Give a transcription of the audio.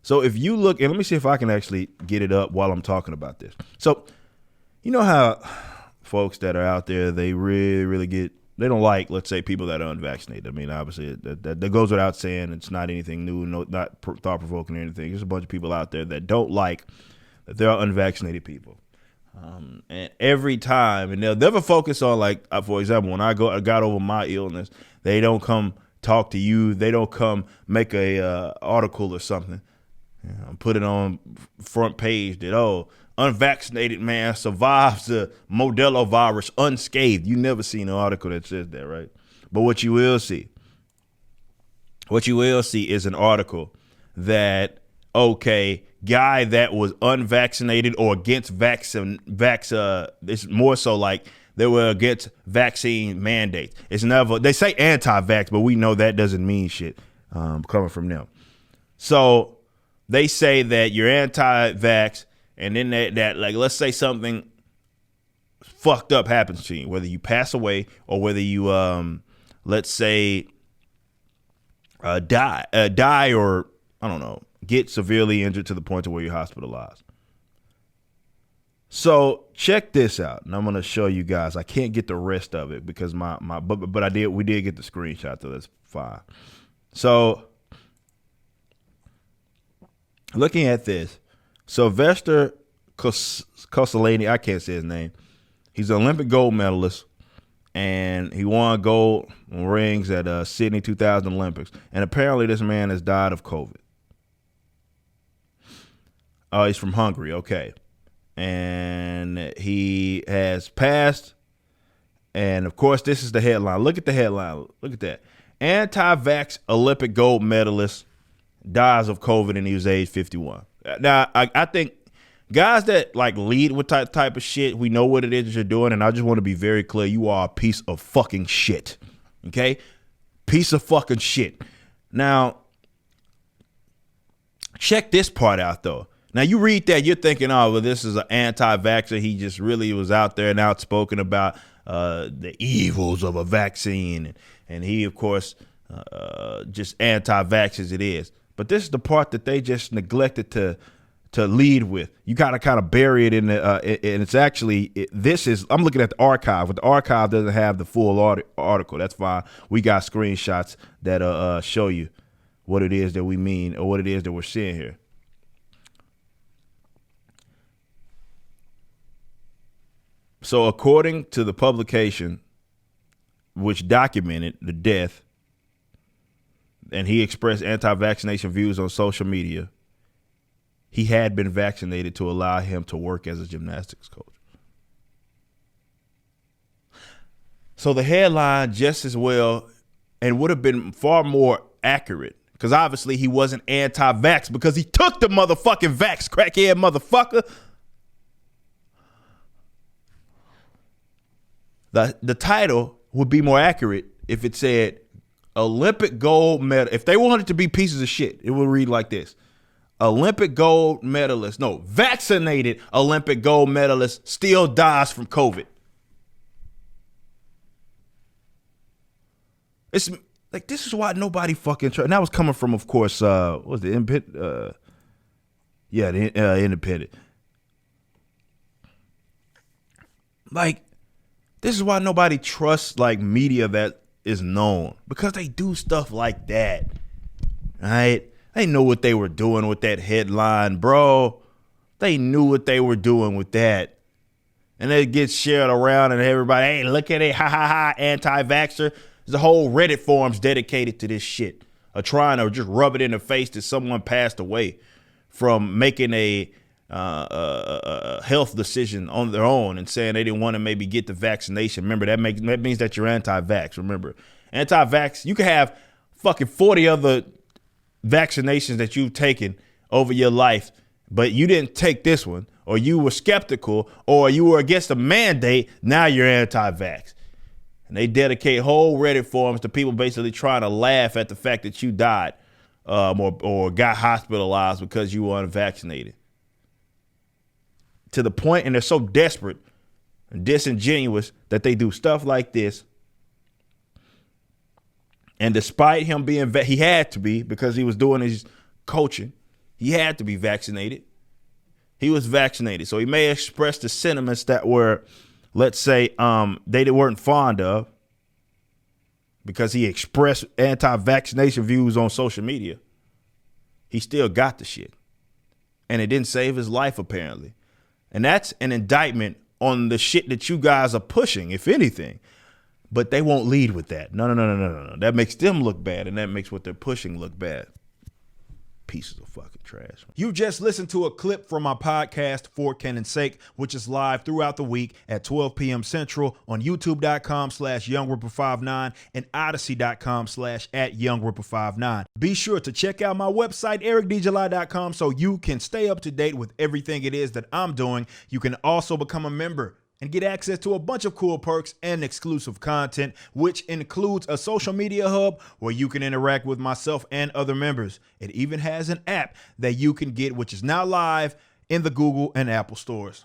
So if you look, and let me see if I can actually get it up while I'm talking about this. So you know how folks that are out there, they really they don't like, let's say, people that are unvaccinated. I mean, obviously that goes without saying. It's not anything new, not thought-provoking or anything. There's a bunch of people out there that don't like that there are unvaccinated people. And every time, and they'll never focus on, like, for example, when I got over my illness, they don't come talk to you. They don't come make a article or something. Put it on front page that, unvaccinated man survives the Modelo virus unscathed. You never seen an article that says that, right? But what you will see is an article that, guy that was unvaccinated or against it's more so like they were against vaccine mandates. It's never, they say anti-vax, but we know that doesn't mean shit coming from them. So they say that you're anti-vax, and then that like, let's say something fucked up happens to you, whether you pass away or whether you, let's say, die or, I don't know, get severely injured to the point to where you're hospitalized. So check this out, and I'm gonna show you guys. I can't get the rest of it because but we did get the screenshot, so that's fine. So looking at this, Sylvester Cosolani, I can't say his name. He's an Olympic gold medalist, and he won gold rings at Sydney 2000 Olympics. And apparently this man has died of COVID. He's from Hungary, okay. And he has passed. And, of course, this is the headline. Look at the headline. Look at that. Anti-vax Olympic gold medalist dies of COVID, and he was age 51. Now, I think guys that like lead with type of shit, we know what it is you're doing, and I just want to be very clear. You are a piece of fucking shit, okay? Piece of fucking shit. Now, check this part out, though. Now, you read that, you're thinking, oh, well, this is an anti-vaxxer. He just really was out there and outspoken about the evils of a vaccine. And he, of course, just anti-vax as it is. But this is the part that they just neglected to lead with. You gotta kind of bury it in the, and it's actually, I'm looking at the archive, but the archive doesn't have the full article. That's fine. We got screenshots that show you what it is that we mean or what it is that we're seeing here. So according to the publication, which documented the death, and he expressed anti-vaccination views on social media, he had been vaccinated to allow him to work as a gymnastics coach. So the headline just as well, and would have been far more accurate, because obviously he wasn't anti-vax because he took the motherfucking vax, crackhead motherfucker. The title would be more accurate if it said Olympic gold medal. If they wanted to be pieces of shit, it would read like this. Olympic gold medalist, vaccinated Olympic gold medalist still dies from COVID. It's like, this is why nobody fucking tried. And that was coming from, of course, what was the Independent? The Independent. Like, this is why nobody trusts like media that is known, because they do stuff like that. All right? They know what they were doing with that headline, bro. They knew what they were doing with that. And it gets shared around and everybody, hey, look at it, ha ha ha, anti-vaxxer. There's a whole Reddit forums dedicated to this shit, or trying to just rub it in the face that someone passed away from making a health decision on their own and saying they didn't want to maybe get the vaccination. Remember, that means that you're anti-vax. Remember, anti-vax, you can have fucking 40 other vaccinations that you've taken over your life, but you didn't take this one, or you were skeptical, or you were against a mandate. Now you're anti-vax. And they dedicate whole Reddit forums to people basically trying to laugh at the fact that you died or got hospitalized because you were unvaccinated. To the point, and they're so desperate and disingenuous that they do stuff like this. And despite him being, he had to be, because he was doing his coaching, He had to be vaccinated. He was vaccinated. So he may express the sentiments that were, let's say, they weren't fond of because he expressed anti-vaccination views on social media. He still got the shit. And it didn't save his life, apparently. And that's an indictment on the shit that you guys are pushing, if anything. But they won't lead with that. No. That makes them look bad, and that makes what they're pushing look bad. Pieces of fucking trash. You just listened to a clip from my podcast, For Canon's Sake, which is live throughout the week at 12 p.m. Central on youtube.com/YoungRipper59 and odyssey.com/@YoungRipper59. Be sure to check out my website, ericdjuly.com, so you can stay up to date with everything it is that I'm doing. You can also become a member and get access to a bunch of cool perks and exclusive content, which includes a social media hub where you can interact with myself and other members. It even has an app that you can get, which is now live in the Google and Apple stores.